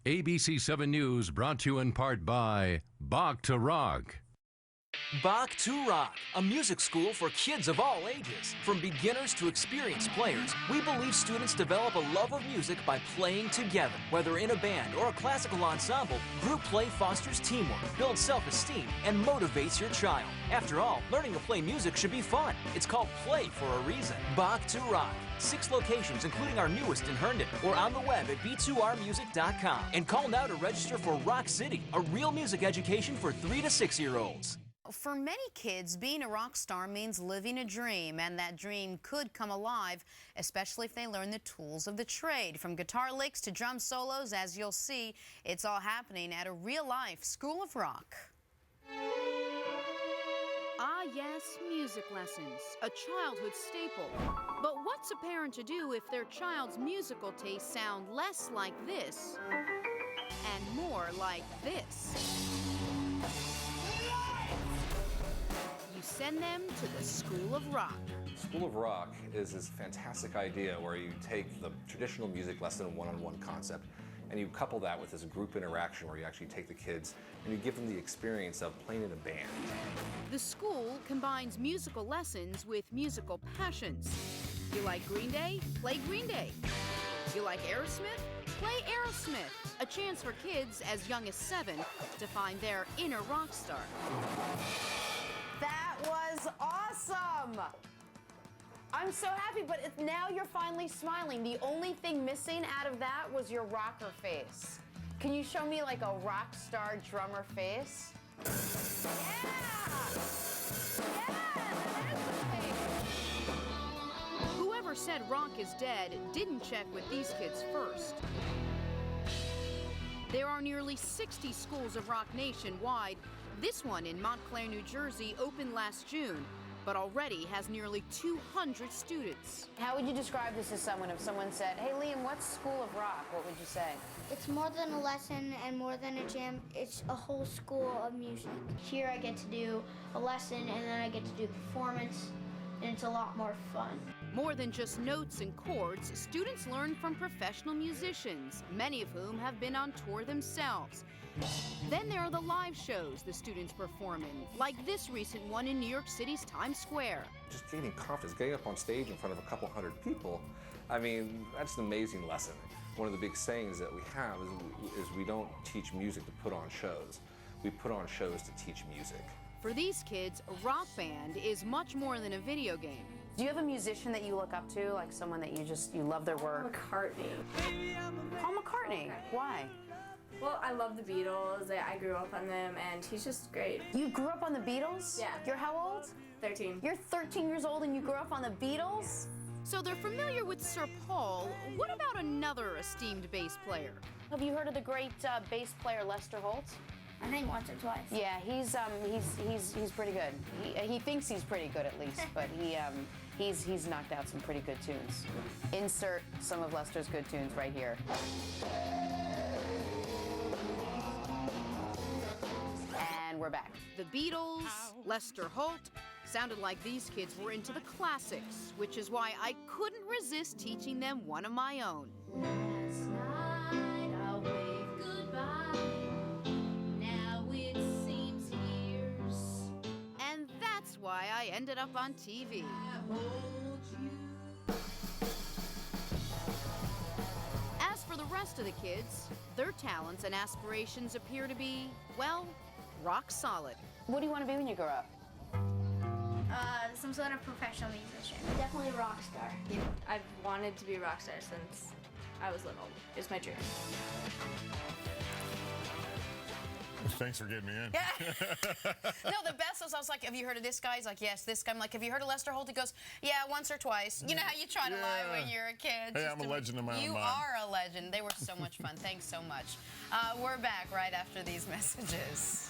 ABC 7 News brought to you in part by Bach to Rock. Bach to Rock, a music school for kids of all ages. From beginners to experienced players, we believe students develop a love of music by playing together. Whether in a band or a classical ensemble, group play fosters teamwork, builds self-esteem, and motivates your child. After all, learning to play music should be fun. It's called play for a reason. Bach to Rock. 6 locations, including our newest in Herndon, or on the web at b2rmusic.com. And call now to register for Rock City, a real music education for 3 to 6-year-olds. For many kids, being a rock star means living a dream, and that dream could come alive, especially if they learn the tools of the trade. From guitar licks to drum solos, as you'll see, it's all happening at a real-life School of Rock. Ah, yes, music lessons, a childhood staple. But what's a parent to do if their child's musical tastes sound less like this and more like this? You send them to the School of Rock. School of Rock is this fantastic idea where you take the traditional music lesson one-on-one concept and you couple that with this group interaction where you actually take the kids and you give them the experience of playing in a band. The school combines musical lessons with musical passions. You like Green Day? Play Green Day. You like Aerosmith? Play Aerosmith. A chance for kids as young as 7 to find their inner rock star. That was awesome! I'm so happy, but now you're finally smiling. The only thing missing out of that was your rocker face. Can you show me like a rock star drummer face? Yeah! Yeah, there's the face. Whoever said rock is dead didn't check with these kids first. There are nearly 60 schools of rock nationwide. This one in Montclair, New Jersey, opened last June, but already has nearly 200 students. How would you describe this to someone if someone said, hey, Liam, what's School of Rock? What would you say? It's more than a lesson and more than a jam. It's a whole school of music. Here I get to do a lesson and then I get to do performance, and it's a lot more fun. More than just notes and chords, students learn from professional musicians, many of whom have been on tour themselves. Then there are the live shows the students perform in, like this recent one in New York City's Times Square. Just gaining confidence, getting up on stage in front of a couple hundred people, I mean, that's an amazing lesson. One of the big sayings that we have is we don't teach music to put on shows. We put on shows to teach music. For these kids, a rock band is much more than a video game. Do you have a musician that you look up to, like someone that you love their work? Paul McCartney. Why? Well, I love the Beatles. I grew up on them, and he's just great. You grew up on the Beatles? Yeah. You're how old? 13. You're 13 years old and you grew up on the Beatles? So they're familiar with Sir Paul. What about another esteemed bass player? Have you heard of the great bass player Lester Holt? I think once or twice. Yeah, he's pretty good. He thinks he's pretty good at least, but he's knocked out some pretty good tunes. Insert some of Lester's good tunes right here. And we're back. The Beatles, Lester Holt, sounded like these kids were into the classics, which is why I couldn't resist teaching them one of my own. Last night I waved goodbye, now it seems years. And that's why I ended up on TV. I hold you. As for the rest of the kids, their talents and aspirations appear to be, well, rock solid. What do you want to be when you grow up? Some sort of professional musician. Definitely a rock star. I've wanted to be a rock star since I was little. It's my dream. Thanks for getting me in. Yeah. No, the best was I was like, have you heard of this guy? He's like, yes, this guy. I'm like, have you heard of Lester Holt? He goes, yeah, once or twice. You know how you try to lie when you're a kid. Hey, I'm a legend in my own mind. You are a legend. They were so much fun. Thanks so much. We're back right after these messages.